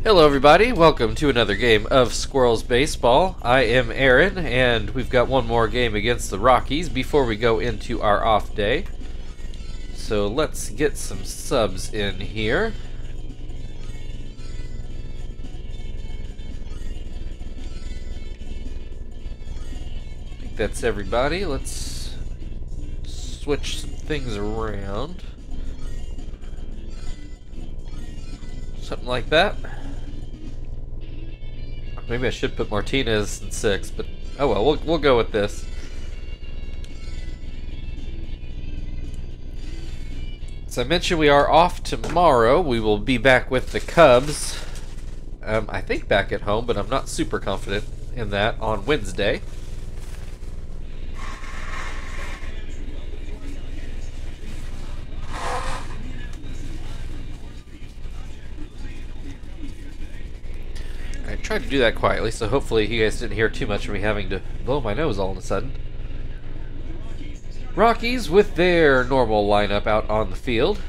Hello everybody, welcome to another game of Squirrels Baseball. I am Aaron, and we've got one more game against the Rockies before we go into our off day. So let's get some subs in here. I think that's everybody. Let's switch some things around. Something like that. Maybe I should put Martinez in 6, but oh well, we'll go with this. As I mentioned, we are off tomorrow. We will be back with the Cubs. I think back at home, but I'm not super confident in that on Wednesday. I tried to do that quietly, so hopefully you guys didn't hear too much of me having to blow my nose all of a sudden. Rockies with their normal lineup out on the field.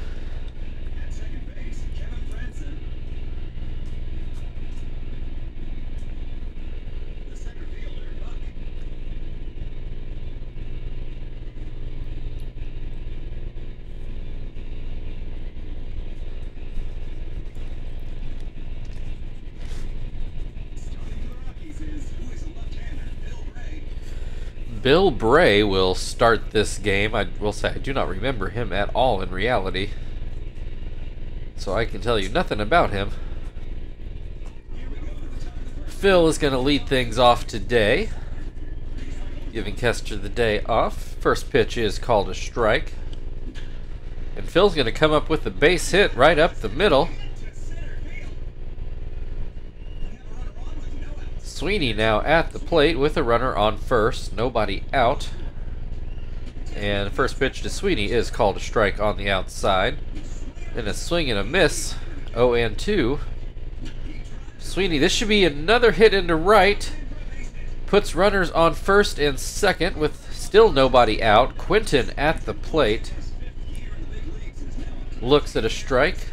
Bill Bray will start this game. I will say I do not remember him at all in reality, so I can tell you nothing about him. Phil is going to lead things off today, giving Kester the day off. First pitch is called a strike, and Phil's going to come up with a base hit right up the middle. Sweeney now at the plate with a runner on first, nobody out. And first pitch to Sweeney is called a strike on the outside. And a swing and a miss, 0-2. Sweeney, this should be another hit into right. Puts runners on first and second with still nobody out. Quinton at the plate. Looks at a strike.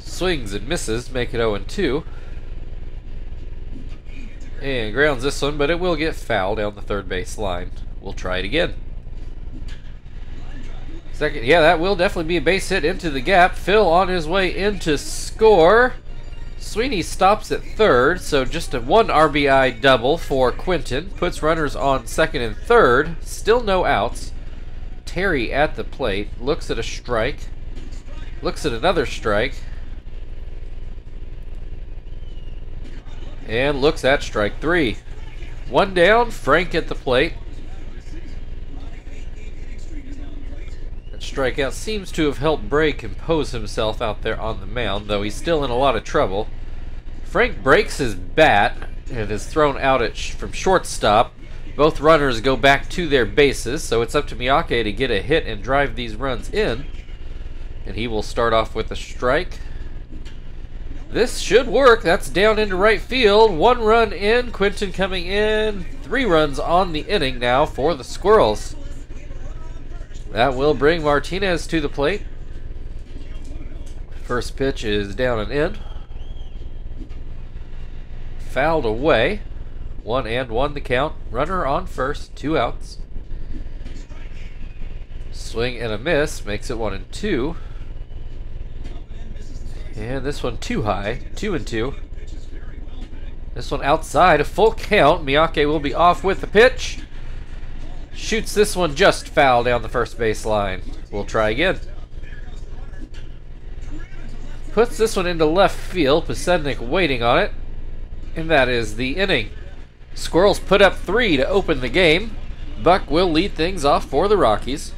Swings and misses, make it 0-2. And grounds this one, but it will get foul down the third base line. We'll try it again. Second, yeah, that will definitely be a base hit into the gap. Phil on his way in to score. Sweeney stops at third, so just a 1 RBI double for Quinton. Puts runners on second and third. Still no outs. Terry at the plate, looks at a strike. Looks at another strike. And looks at strike 3. 1 down, Frank at the plate. That strikeout seems to have helped Bray compose himself out there on the mound, though he's still in a lot of trouble. Frank breaks his bat and is thrown out from shortstop. Both runners go back to their bases, so it's up to Miyake to get a hit and drive these runs in. And he will start off with a strike. This should work. That's down into right field. 1 run in. Quinton coming in. 3 runs on the inning now for the Squirrels. That will bring Martinez to the plate. First pitch is down and in. Fouled away. 1-1 the count. Runner on first. 2 outs. Swing and a miss. Makes it 1-2. And this one too high, 2-2. This one outside, a full count. Miyake will be off with the pitch. Shoots this one just foul down the first base line. We'll try again. Puts this one into left field. Pasednik waiting on it. And that is the inning. Squirrels put up 3 to open the game. Buck will lead things off for the Rockies.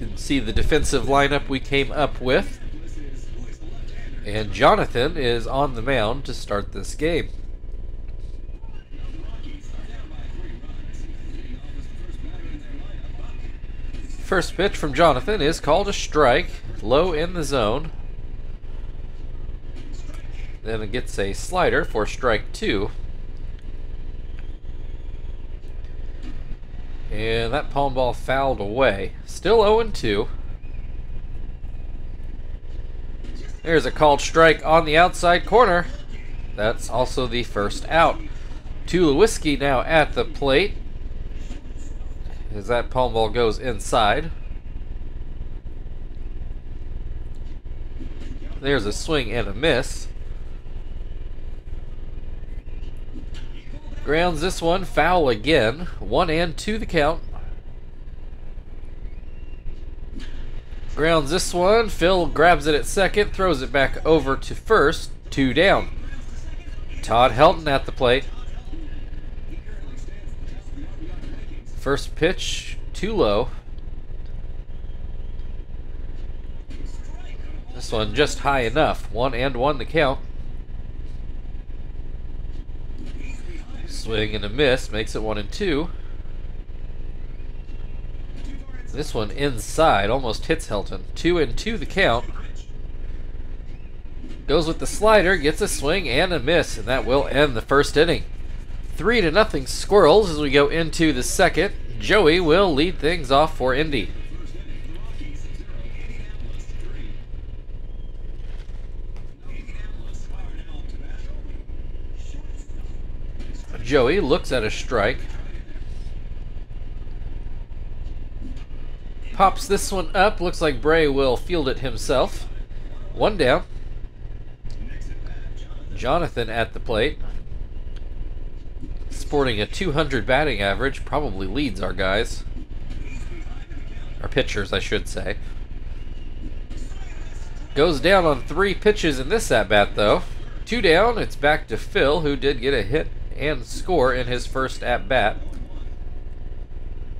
You can see the defensive lineup we came up with. And Jonathan is on the mound to start this game. First pitch from Jonathan is called a strike, low in the zone. Then it gets a slider for strike 2. And that palm ball fouled away. Still 0-2. There's a called strike on the outside corner. That's also the first out. Tulowitzki now at the plate as that palm ball goes inside. There's a swing and a miss. Grounds this one foul again. 1-2 the count. Grounds this one. Phil grabs it at second, throws it back over to first. 2 down. Todd Helton at the plate. First pitch, too low. This one just high enough. 1-1 the count. Swing and a miss makes it 1-2. This one inside almost hits Helton. 2-2 the count. Goes with the slider, gets a swing and a miss, and that will end the first inning. 3-0 Squirrels as we go into the second. Joey will lead things off for Indy. Joey looks at a strike. Pops this one up. Looks like Bray will field it himself. 1 down. Jonathan at the plate. Sporting a 200 batting average. Probably leads our guys. Our pitchers, I should say. Goes down on 3 pitches in this at-bat, though. 2 down. It's back to Phil, who did get a hit and score in his first at-bat.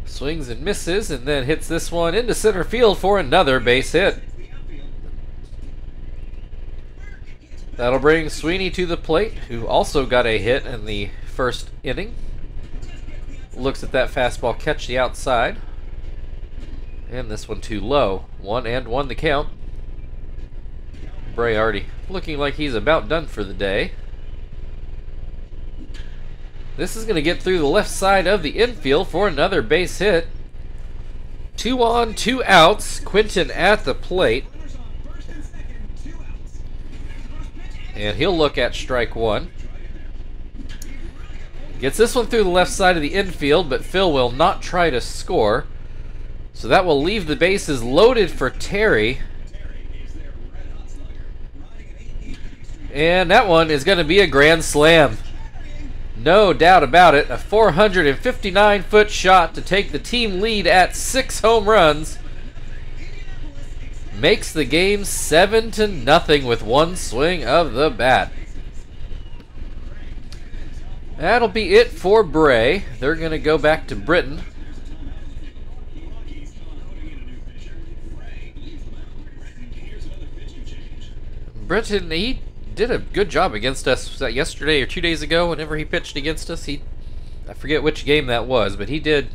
Swings and misses, and then hits this one into center field for another base hit. That'll bring Sweeney to the plate, who also got a hit in the first inning. Looks at that fastball catch the outside. And this one too low. 1-1 the count. Bray already looking like he's about done for the day. This is going to get through the left side of the infield for another base hit. 2 on, 2 outs. Quinton at the plate. And he'll look at strike 1. Gets this one through the left side of the infield, but Phil will not try to score. So that will leave the bases loaded for Terry. And that one is going to be a grand slam. No doubt about it. A 459-foot shot to take the team lead at 6 home runs. Makes the game 7-0 with 1 swing of the bat. That'll be it for Bray. They're going to go back to Britain. Britain, he did a good job against us. Was that yesterday or 2 days ago? Whenever he pitched against us, I forget which game that was, but he did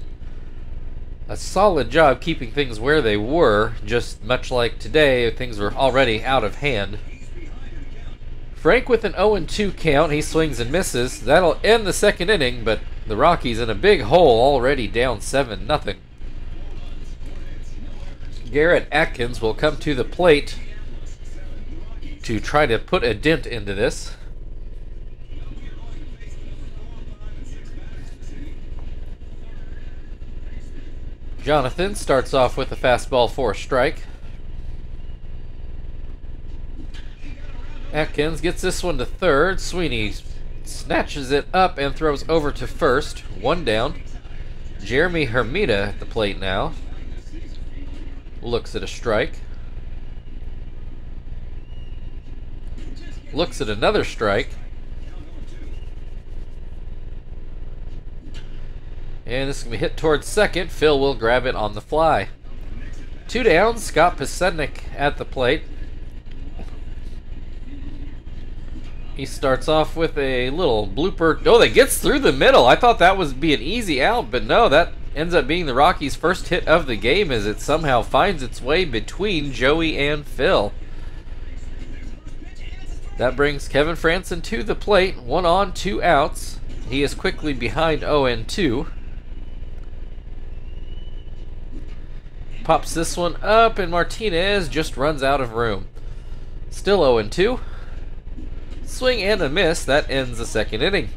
a solid job keeping things where they were. Just much like today, things were already out of hand. Frank with an 0-2 count. He swings and misses. That'll end the second inning, but the Rockies in a big hole, already down 7-0. Garrett Atkins will come to the plate to try to put a dent into this. Jonathan starts off with a fastball for a strike. Atkins gets this one to third. Sweeney snatches it up and throws over to first. 1 down. Jeremy Hermida at the plate now. Looks at a strike. Looks at another strike. And this is going to be hit towards second. Phil will grab it on the fly. 2 down. Scott Pasednik at the plate. He starts off with a little blooper. Oh, that gets through the middle. I thought that would be an easy out, but no, that ends up being the Rockies' first hit of the game as it somehow finds its way between Joey and Phil. That brings Kevin Franson to the plate. 1 on, 2 outs. He is quickly behind 0-2. pops this one up, and Martinez just runs out of room. Still 0-2. Swing and a miss. That ends the second inning.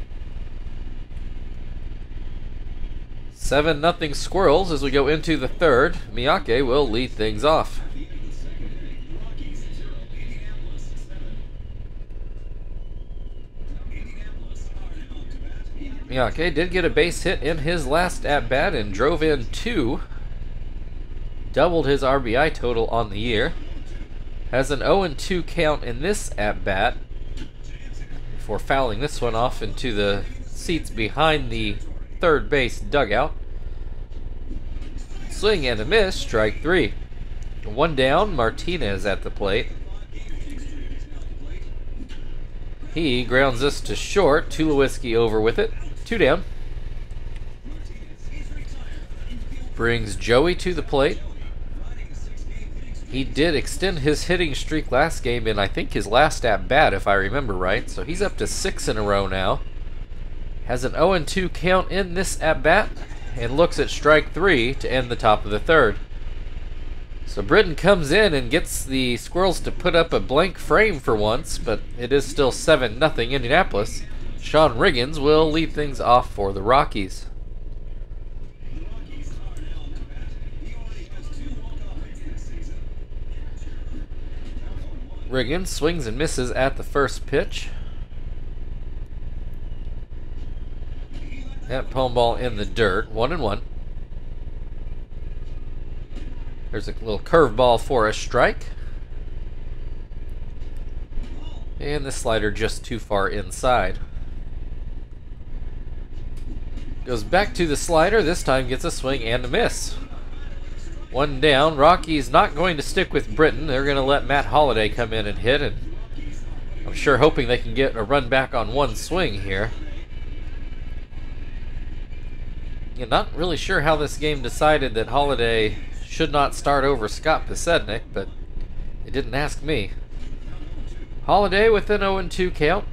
7-0 Squirrels as we go into the third. Miyake will lead things off. Miyake did get a base hit in his last at-bat and drove in 2. Doubled his RBI total on the year. Has an 0-2 count in this at-bat before fouling this one off into the seats behind the third base dugout. Swing and a miss, strike 3. 1 down, Martinez at the plate. He grounds this to short, Tulowitzki over with it. 2 down. Brings Joey to the plate. He did extend his hitting streak last game in, I think, his last at-bat, if I remember right. So he's up to 6 in a row now. Has an 0-2 count in this at-bat and looks at strike 3 to end the top of the third. So Britton comes in and gets the Squirrels to put up a blank frame for once, but it is still 7-0 Indianapolis. Sean Riggins will lead things off for the Rockies. Riggins swings and misses at the first pitch. That palm ball in the dirt. 1-1. There's a little curveball for a strike. And the slider just too far inside. Goes back to the slider. This time gets a swing and a miss. 1 down. Rockies not going to stick with Britton. They're going to let Matt Holliday come in and hit, and I'm sure hoping they can get a run back on 1 swing here. Yeah, not really sure how this game decided that Holliday should not start over Scott Pasednik, but they didn't ask me. Holliday with an 0-2 count.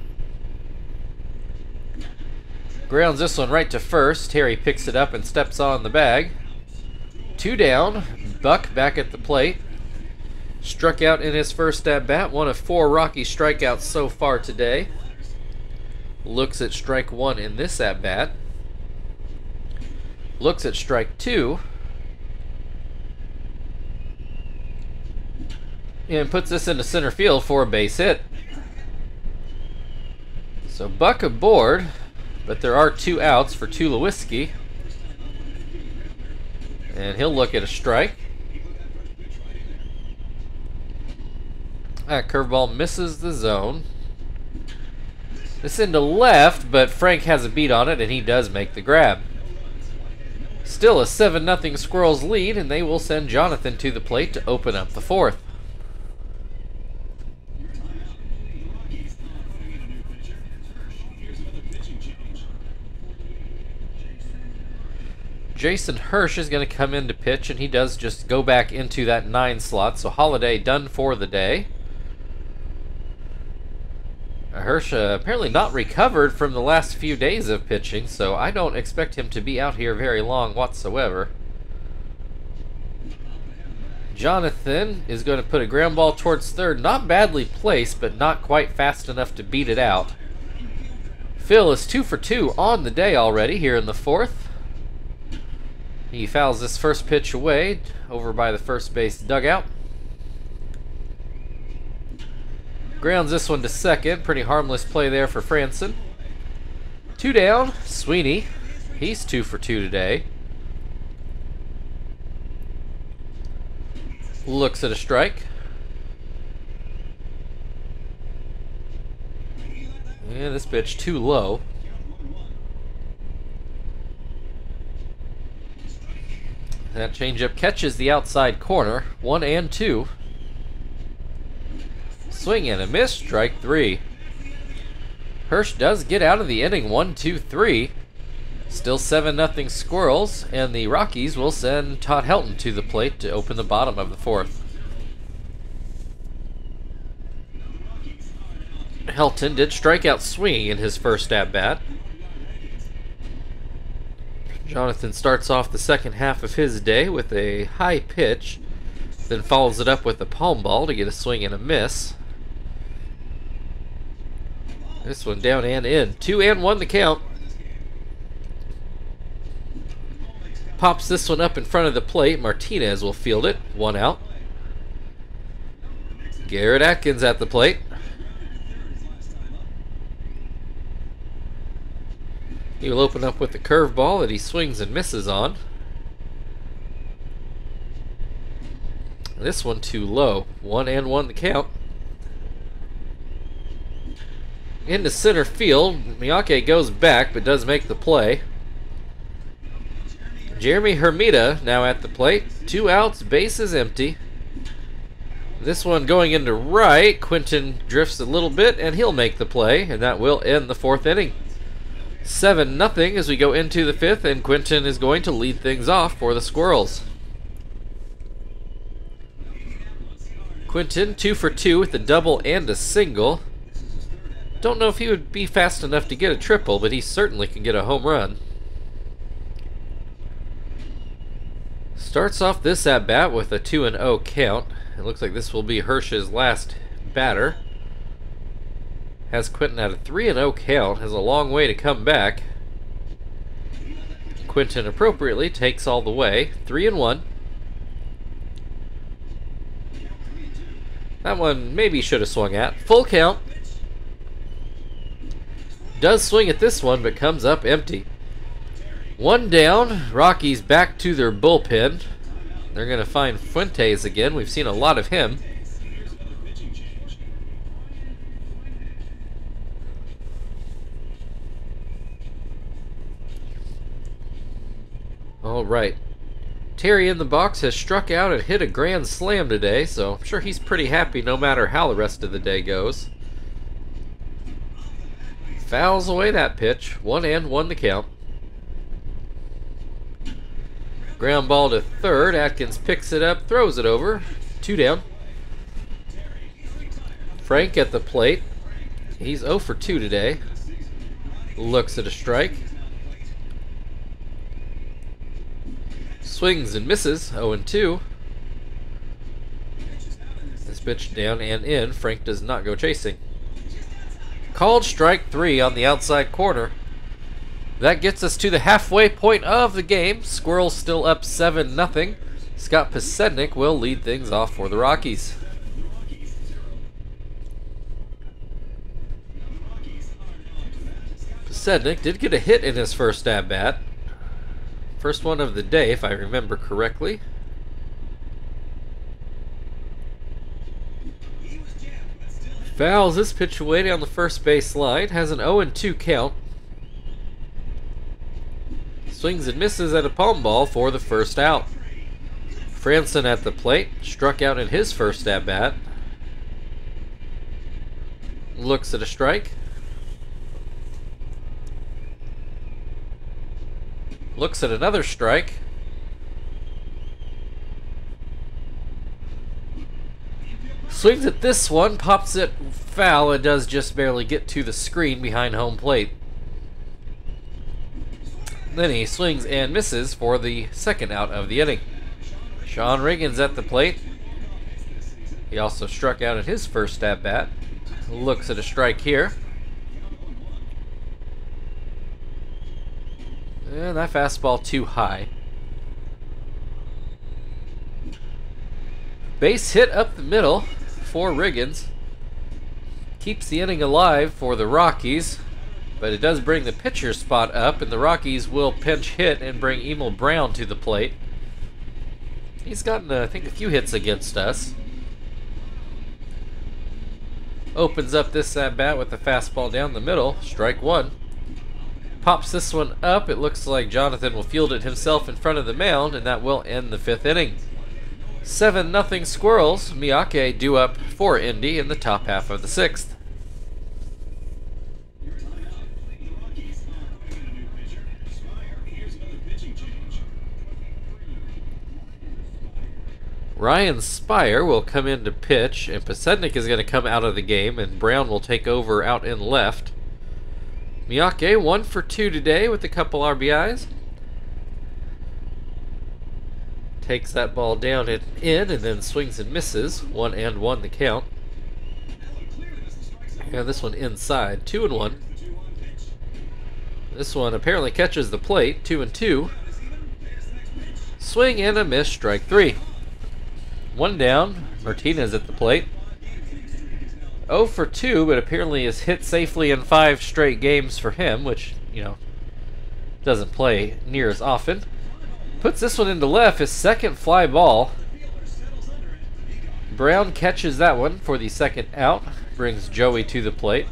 Grounds this one right to first. Terry picks it up and steps on the bag. 2 down. Buck back at the plate. Struck out in his first at-bat. 1 of 4 Rocky strikeouts so far today. Looks at strike 1 in this at-bat. Looks at strike 2. And puts this into center field for a base hit. So Buck aboard, but there are 2 outs for Tulowitzki. And he'll look at a strike. That curveball misses the zone. This into left, but Frank has a beat on it, and he does make the grab. Still a 7-0 Squirrels lead, and they will send Jonathan to the plate to open up the 4th. Jason Hirsch is going to come in to pitch, and he does just go back into that 9 slot, so Holliday done for the day. Hirsch apparently not recovered from the last few days of pitching, so I don't expect him to be out here very long whatsoever. Jonathan is going to put a ground ball towards third, not badly placed, but not quite fast enough to beat it out. Phil is 2 for 2 on the day already here in the 4th. He fouls this first pitch away over by the first base dugout. Grounds this one to second. Pretty harmless play there for Franson. 2 down. Sweeney. He's 2 for 2 today. Looks at a strike. And this pitch too low. That changeup catches the outside corner. 1-2. Swing and a miss. Strike 3. Hirsch does get out of the inning. 1-2-3. Still 7-0 Squirrels, and the Rockies will send Todd Helton to the plate to open the bottom of the 4th. Helton did strike out Sweeney in his first at-bat. Jonathan starts off the second half of his day with a high pitch, then follows it up with a palm ball to get a swing and a miss. This one down and in. 2-1 the count. Pops this one up in front of the plate. Martinez will field it. 1 out. Garrett Atkins at the plate. He will open up with the curveball that he swings and misses on. This one too low. 1-1 the count. Into center field. Miyake goes back but does make the play. Jeremy Hermida now at the plate. 2 outs, base is empty. This one going into right. Quinton drifts a little bit and he'll make the play, and that will end the 4th inning. 7-0 as we go into the 5th, and Quinton is going to lead things off for the Squirrels. Quinton 2 for 2 with a double and a single. Don't know if he would be fast enough to get a triple, but he certainly can get a home run. Starts off this at-bat with a 2-0 count. It looks like this will be Hirsch's last batter. Has Quinton at a 3-0 count. Has a long way to come back. Quinton appropriately takes all the way. 3-1. That one maybe should have swung at. Full count. Does swing at this one, but comes up empty. 1 down. Rockies back to their bullpen. They're going to find Fuentes again. We've seen a lot of him. All right. Terry in the box has struck out and hit a grand slam today, so I'm sure he's pretty happy no matter how the rest of the day goes. Fouls away that pitch. 1-1 the count. Ground ball to third. Atkins picks it up, throws it over. 2 down. Frank at the plate. He's 0 for 2 today. Looks at a strike. Swings and misses. 0-2. This pitch down and in. Frank does not go chasing. Called strike 3 on the outside corner. That gets us to the halfway point of the game. Squirrels still up 7-0. Scott Pasednik will lead things off for the Rockies. Pasednik did get a hit in his first at-bat. First one of the day, if I remember correctly. Fouls this pitch away down the first base line. Has an 0-2 count. Swings and misses at a palm ball for the first out. Franson at the plate. Struck out in his first at-bat. Looks at a strike. Looks at another strike. Swings at this one, pops it foul, and does just barely get to the screen behind home plate. Then he swings and misses for the second out of the inning. Sean Riggins at the plate. He also struck out in his first at-bat. Looks at a strike here. And that fastball too high. Base hit up the middle for Riggins. Keeps the inning alive for the Rockies, but it does bring the pitcher spot up, and the Rockies will pinch hit and bring Emil Brown to the plate. He's gotten, I think, a few hits against us. Opens up this at-bat with the fastball down the middle. Strike 1. Pops this one up. It looks like Jonathan will field it himself in front of the mound, and that will end the 5th inning. 7-0 Squirrels. Miyake due up for Indy in the top half of the 6th. Ryan Spire will come in to pitch, and Pasednik is going to come out of the game, and Brown will take over out in left. Miyake 1 for 2 today with a couple RBIs. takes that ball down and in, and then swings and misses. 1-1 the count. And this one inside. 2-1. This one apparently catches the plate. 2-2. Swing and a miss. Strike 3. 1 down. Martinez at the plate. 0 for 2, but apparently is hit safely in 5 straight games for him, which, you know, doesn't play near as often. Puts this one into left, his second fly ball. Brown catches that one for the second out. Brings Joey to the plate.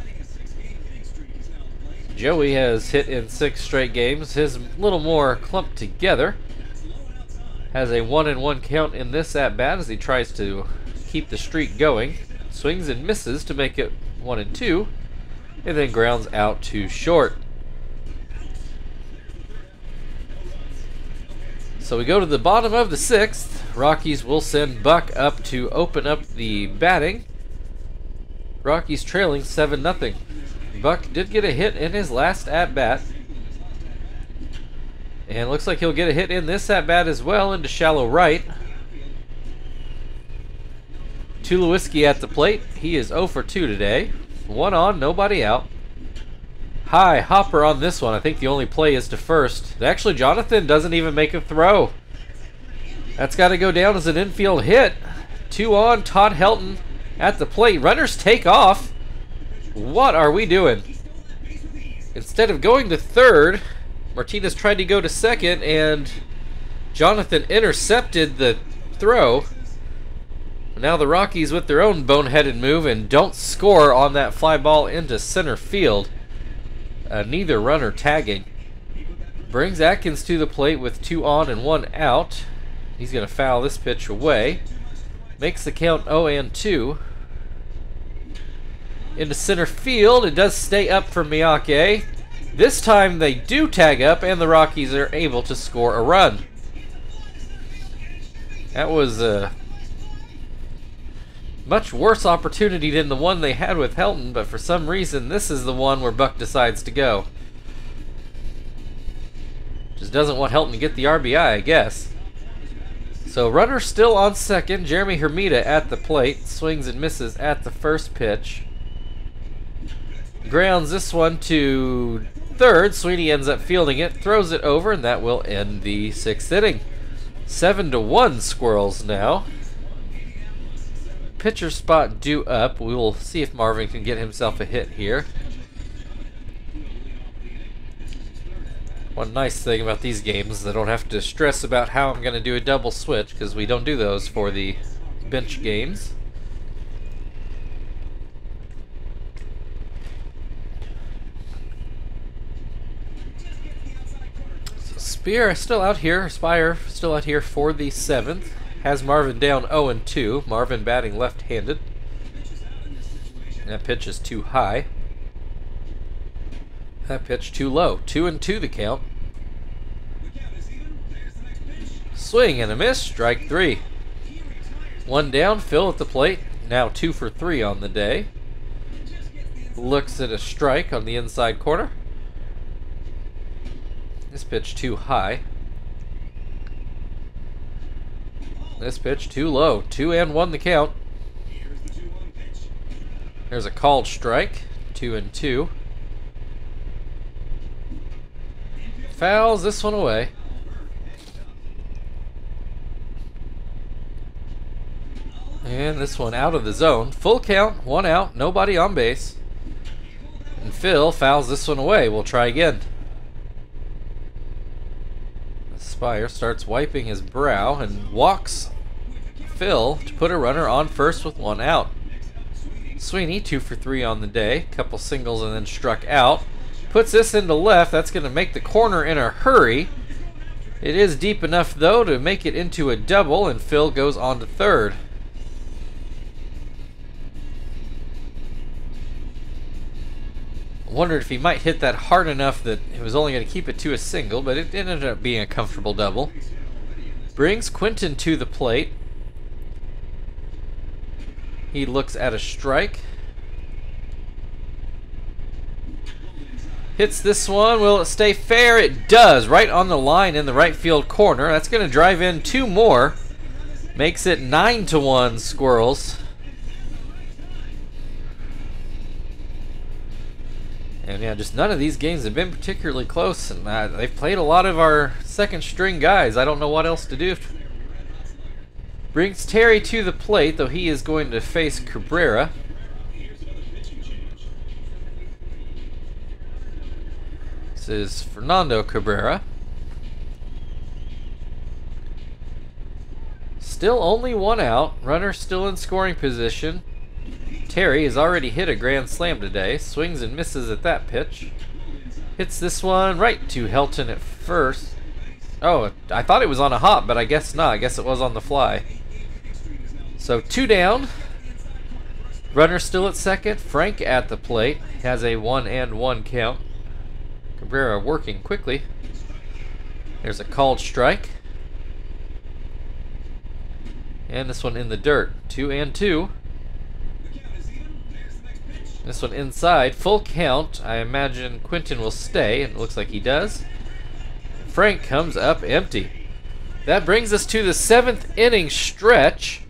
Joey has hit in 6 straight games. His a little more clumped together. Has a 1-1 count in this at bat as he tries to keep the streak going. Swings and misses to make it 1-2, and then grounds out to short. So we go to the bottom of the 6th. Rockies will send Buck up to open up the batting. Rockies trailing 7-0. Buck did get a hit in his last at-bat. And looks like he'll get a hit in this at-bat as well into shallow right. Tulowitzki at the plate. He is 0 for 2 today. 1 on, nobody out. High hopper on this one. I think the only play is to first. Actually, Jonathan doesn't even make a throw. That's got to go down as an infield hit. 2 on, Todd Helton at the plate. Runners take off. What are we doing? Instead of going to third, Martinez tried to go to second, and Jonathan intercepted the throw. Now the Rockies with their own boneheaded move and don't score on that fly ball into center field. Neither runner tagging. Brings Atkins to the plate with 2 on and 1 out. He's going to foul this pitch away. Makes the count 0-2. Into center field. It does stay up for Miyake. This time they do tag up and the Rockies are able to score a run. That was a much worse opportunity than the one they had with Helton, but for some reason this is the one where Buck decides to go. Just doesn't want Helton to get the RBI, I guess. So runner still on second. Jeremy Hermida at the plate. Swings and misses at the first pitch. Grounds this one to third. Sweeney ends up fielding it, throws it over, and that will end the 6th inning. 7-1 Squirrels now. Pitcher spot due up. We will see if Marvin can get himself a hit here. One nice thing about these games is I don't have to stress about how I'm going to do a double switch, because we don't do those for the bench games. So Spire still out here for the 7th. Has Marvin down 0-2. Marvin batting left-handed. That pitch is too high. That pitch too low. 2-2 the count. Swing and a miss. Strike 3. 1 down. Phil at the plate. Now 2 for 3 on the day. Looks at a strike on the inside corner. This pitch too high. This pitch too low. 2-1 the count. There's a called strike. 2-2. Fouls this one away. And this one out of the zone. Full count. 1 out. Nobody on base. And Phil fouls this one away. We'll try again. Spire starts wiping his brow and walks Phil to put a runner on first with 1 out. Sweeney 2 for 3 on the day. Couple singles and then struck out. Puts this into left. That's going to make the corner in a hurry. It is deep enough though to make it into a double, and Phil goes on to third. Wondered if he might hit that hard enough that it was only going to keep it to a single, but it ended up being a comfortable double. Brings Quinton to the plate. He looks at a strike. Hits this one. Will it stay fair? It does. Right on the line in the right field corner. That's going to drive in 2 more. Makes it 9-1 Squirrels. And yeah, just none of these games have been particularly close. And they've played a lot of our second string guys. I don't know what else to do. Brings Terry to the plate, though he is going to face Cabrera. This is Fernando Cabrera. Still only 1 out. Runner still in scoring position. Terry has already hit a grand slam today. Swings and misses at that pitch. Hits this one right to Helton at first. Oh, I thought it was on a hop, but I guess not. I guess it was on the fly. So 2 down. Runner still at second. Frank at the plate. Has a 1-1 count. Cabrera working quickly. There's a called strike. And this one in the dirt. 2-2. This one inside. Full count. I imagine Quentin will stay. And it looks like he does. Frank comes up empty. That brings us to the 7th inning stretch.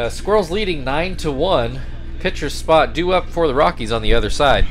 Squirrels leading 9-1. Pitcher's spot due up for the Rockies on the other side.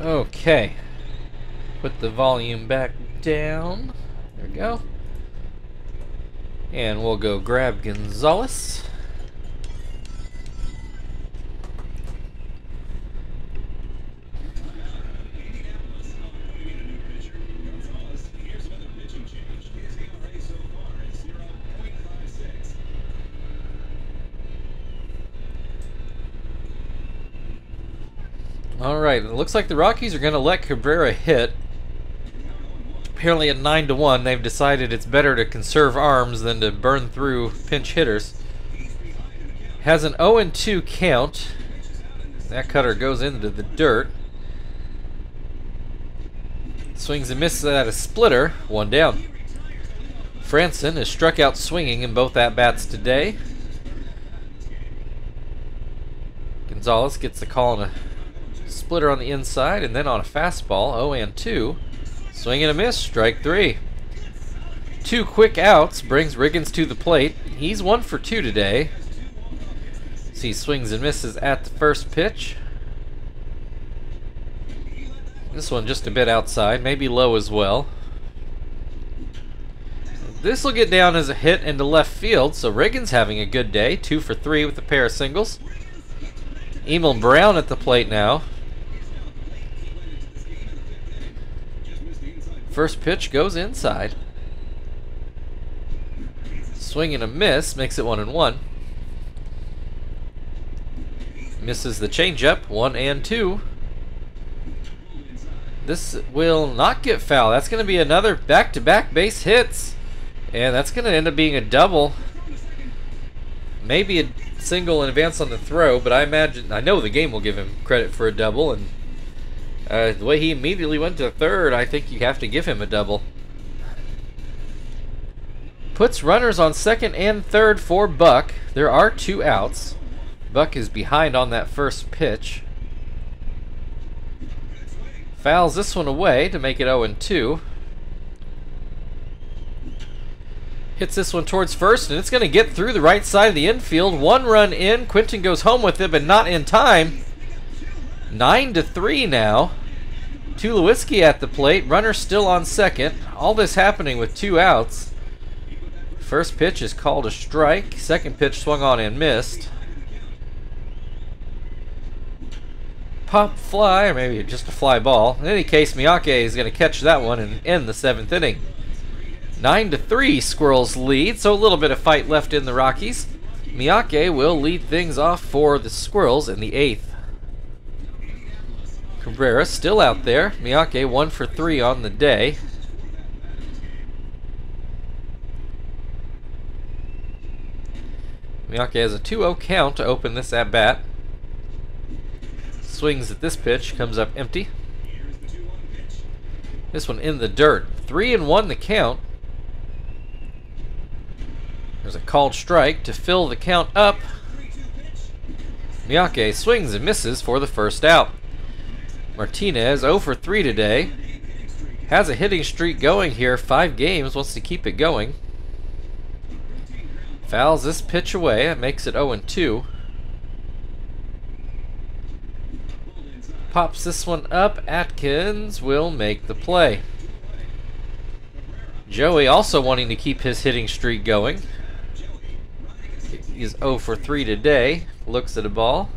Okay, put the volume back down. There we go. And we'll go grab Gonzalez. Alright, it looks like the Rockies are going to let Cabrera hit. Apparently at 9-1, they've decided it's better to conserve arms than to burn through pinch hitters. Has an 0-2 count. That cutter goes into the dirt. Swings and misses at a splitter. 1 down. Franson is struck out swinging in both at-bats today. Gonzalez gets the call on a splitter on the inside, and then on a fastball, 0-2. Swing and a miss, strike 3. 2 quick outs brings Riggins to the plate. He's 1 for 2 today. See, swings and misses at the first pitch. This one just a bit outside, maybe low as well. This will get down as a hit into left field, so Riggins having a good day, 2 for 3 with a pair of singles. Emil Brown at the plate now. First pitch goes inside. Swing and a miss makes it 1-1. Misses the changeup, 1-2. This will not get foul. That's going to be another back-to-back base hits. And that's going to end up being a double. Maybe a single in advance on the throw, but I know the game will give him credit for a double, and the way he immediately went to third, I think you have to give him a double. Puts runners on second and third for Buck. There are 2 outs. Buck is behind on that first pitch. Fouls this one away to make it 0-2. Hits this one towards first, and it's going to get through the right side of the infield. 1 run in. Quentin goes home with it, but not in time. 9-3 now. Tulowitzki at the plate. Runner still on second. All this happening with 2 outs. First pitch is called a strike. Second pitch swung on and missed. Pop fly, or maybe just a fly ball. In any case, Miyake is going to catch that one and end the 7th inning. 9-3 Squirrels lead, so a little bit of fight left in the Rockies. Miyake will lead things off for the Squirrels in the 8th. Cabrera still out there. Miyake 1 for 3 on the day. Miyake has a 2-0 count to open this at bat. Swings at this pitch, comes up empty. This one in the dirt. 3-1 the count. There's a called strike to fill the count up. Miyake swings and misses for the first out. Martinez 0 for 3 today. Has a hitting streak going here. 5 games, wants to keep it going. Fouls this pitch away. That makes it 0-2. Pops this one up. Atkins will make the play. Joey also wanting to keep his hitting streak going. He's 0 for 3 today. Looks at a ball.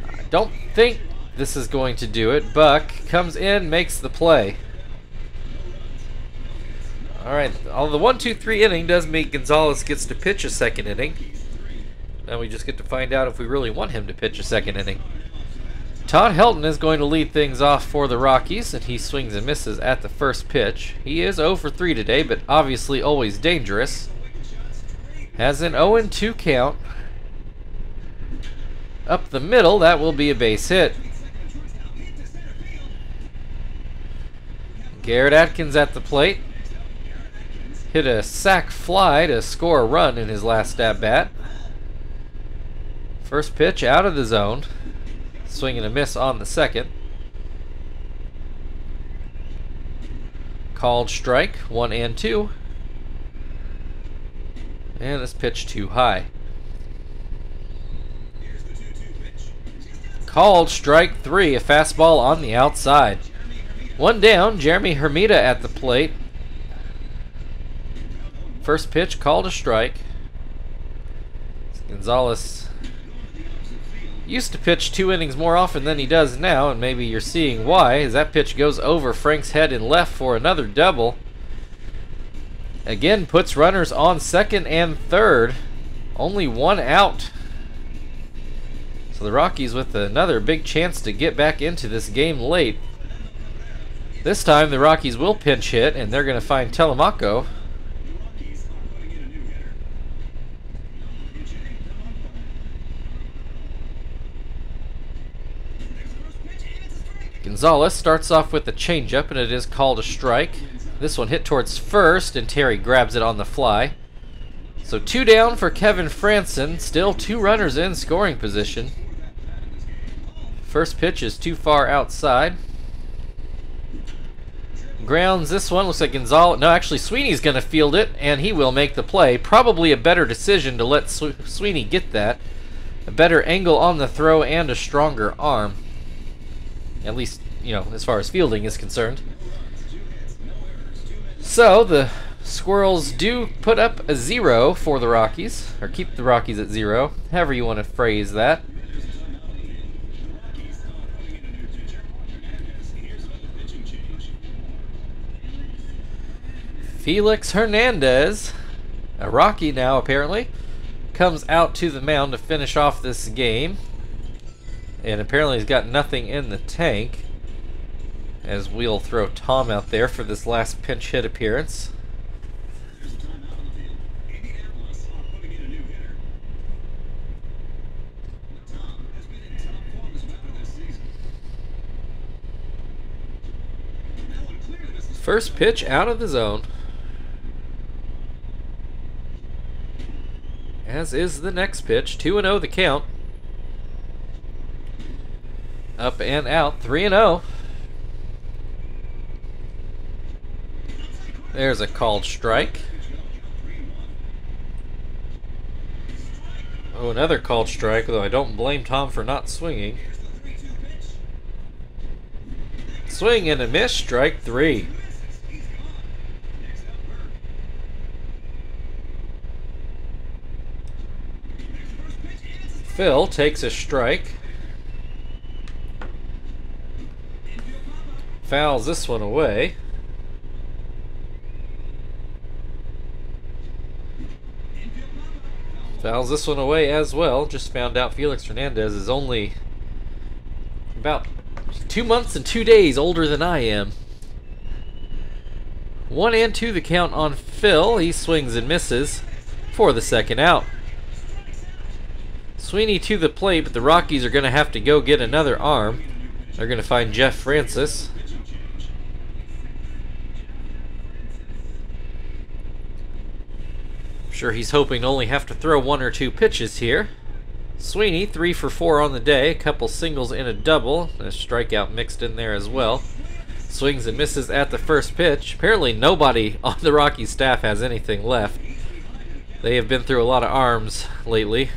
I don't think this is going to do it. Buck comes in, makes the play. Alright, although the 1-2-3 inning does mean Gonzalez gets to pitch a second inning. Now we just get to find out if we really want him to pitch a second inning. Todd Helton is going to lead things off for the Rockies, and he swings and misses at the first pitch. He is 0 for 3 today, but obviously always dangerous. Has an 0-2 count. Up the middle, that will be a base hit. Garrett Atkins at the plate. Hit a sac fly to score a run in his last at-bat. First pitch out of the zone. Swing and a miss on the second. Called strike, 1-2. And this pitch too high. Called strike 3, a fastball on the outside. One down, Jeremy Hermida at the plate. First pitch called a strike. Gonzalez used to pitch 2 innings more often than he does now, and maybe you're seeing why, as that pitch goes over Frank's head and left for another double. Again, puts runners on second and third. Only 1 out. So the Rockies with another big chance to get back into this game late. This time the Rockies will pinch hit, and they're going to find Telemaco. Gonzalez starts off with the changeup, and it is called a strike. This one hit towards first, and Terry grabs it on the fly. So 2 down for Kevin Franson. Still 2 runners in scoring position. First pitch is too far outside. Grounds this one. Looks like Gonzalez. No, actually Sweeney's going to field it, and he will make the play. Probably a better decision to let Sweeney get that. A better angle on the throw and a stronger arm. At least, you know, as far as fielding is concerned. So, the Squirrels do put up a 0 for the Rockies, or keep the Rockies at 0, however you want to phrase that. Felix Hernandez, a Rocky now apparently, comes out to the mound to finish off this game. And apparently he's got nothing in the tank, as we'll throw Tom out there for this last pinch hit appearance. First pitch out of the zone. As is the next pitch. 2-0 the count. Up and out, 3-0. There's a called strike. Oh, another called strike, though I don't blame Tom for not swinging. Swing and a miss, strike 3. Phil takes a strike. Fouls this one away. Fouls this one away as well. Just found out Felix Hernandez is only about 2 months and 2 days older than I am. 1-2 the count on Phil. He swings and misses for the second out. Sweeney to the plate, but the Rockies are going to have to go get another arm. They're going to find Jeff Francis. I'm sure he's hoping to only have to throw 1 or 2 pitches here. Sweeney, 3 for 4 on the day. A couple singles and a double. A strikeout mixed in there as well. Swings and misses at the first pitch. Apparently nobody on the Rockies staff has anything left. They have been through a lot of arms lately.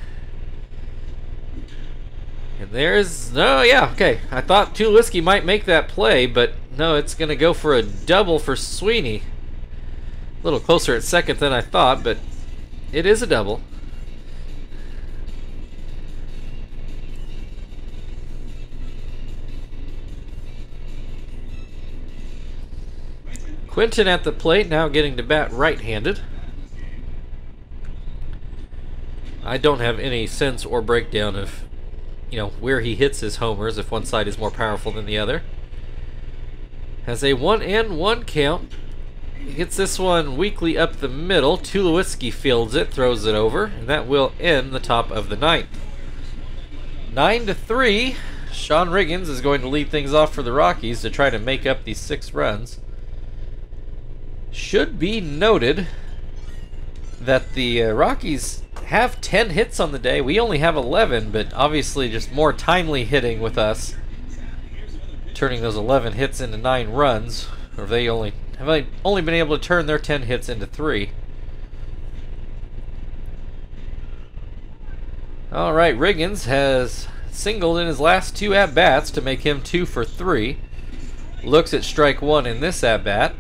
And there's... oh, yeah, okay. I thought Tulowitzki might make that play, but no, it's going to go for a double for Sweeney. A little closer at second than I thought, but it is a double. Quinton at the plate, now getting to bat right-handed. I don't have any sense or breakdown of, where he hits his homers, if one side is more powerful than the other. Has a 1-1 count. He gets this one weakly up the middle. Tulowitzki fields it, throws it over, and that will end the top of the ninth. 9-3. Sean Riggins is going to lead things off for the Rockies to try to make up these 6 runs. Should be noted that the Rockies have 10 hits on the day. We only have 11, but obviously just more timely hitting with us, turning those 11 hits into 9 runs. Or they have only been able to turn their 10 hits into 3. All right, Riggins has singled in his last 2 at-bats to make him 2 for 3. Looks at strike 1 in this at-bat.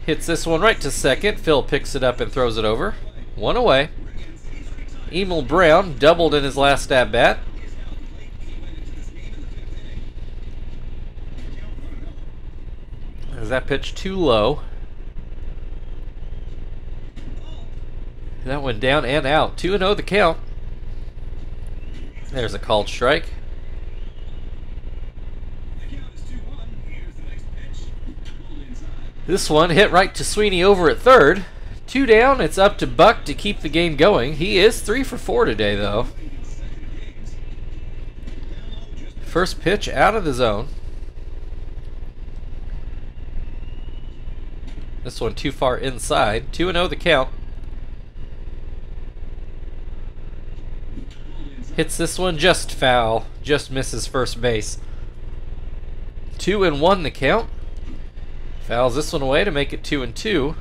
Hits this one right to second. Phil picks it up and throws it over. 1 away. Emil Brown doubled in his last at-bat. Is that pitch too low? That went down and out. 2-0 the count. There's a called strike. This one hit right to Sweeney over at third. 2 down. It's up to Buck to keep the game going. He is 3 for 4 today, though. First pitch out of the zone. This one too far inside. 2-0 the count. Hits this one just foul. Just misses first base. 2-1 the count. Fouls this one away to make it 2-2.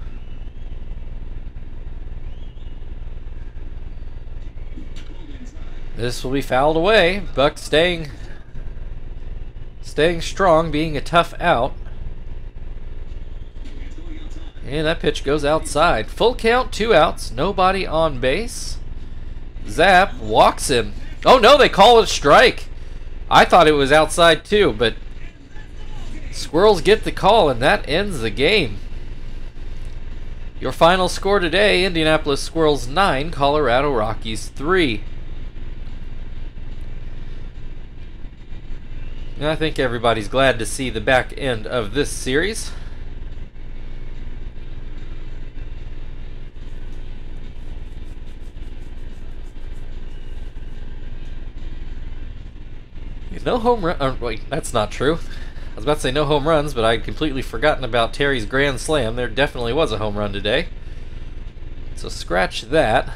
This will be fouled away. Buck staying strong, being a tough out. And that pitch goes outside. Full count, 2 outs, nobody on base. Zap walks him. Oh no, they call it a strike. I thought it was outside too, but Squirrels get the call, and that ends the game. Your final score today, Indianapolis Squirrels 9, Colorado Rockies 3. And I think everybody's glad to see the back end of this series. No home run. Wait, that's not true. I was about to say no home runs, but I'd completely forgotten about Terry's grand slam. There definitely was a home run today. So scratch that.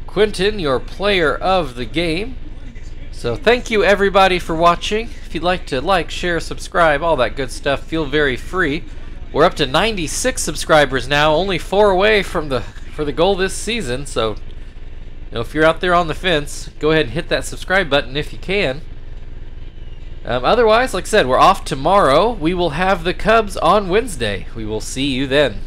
Quinton, your player of the game. So thank you everybody for watching. If you'd like to like, share, subscribe, all that good stuff, feel very free. We're up to 96 subscribers now, only 4 away from for the goal this season. So if you're out there on the fence, go ahead and hit that subscribe button if you can. Otherwise, like I said, we're off tomorrow. We will have the Cubs on Wednesday. We will see you then.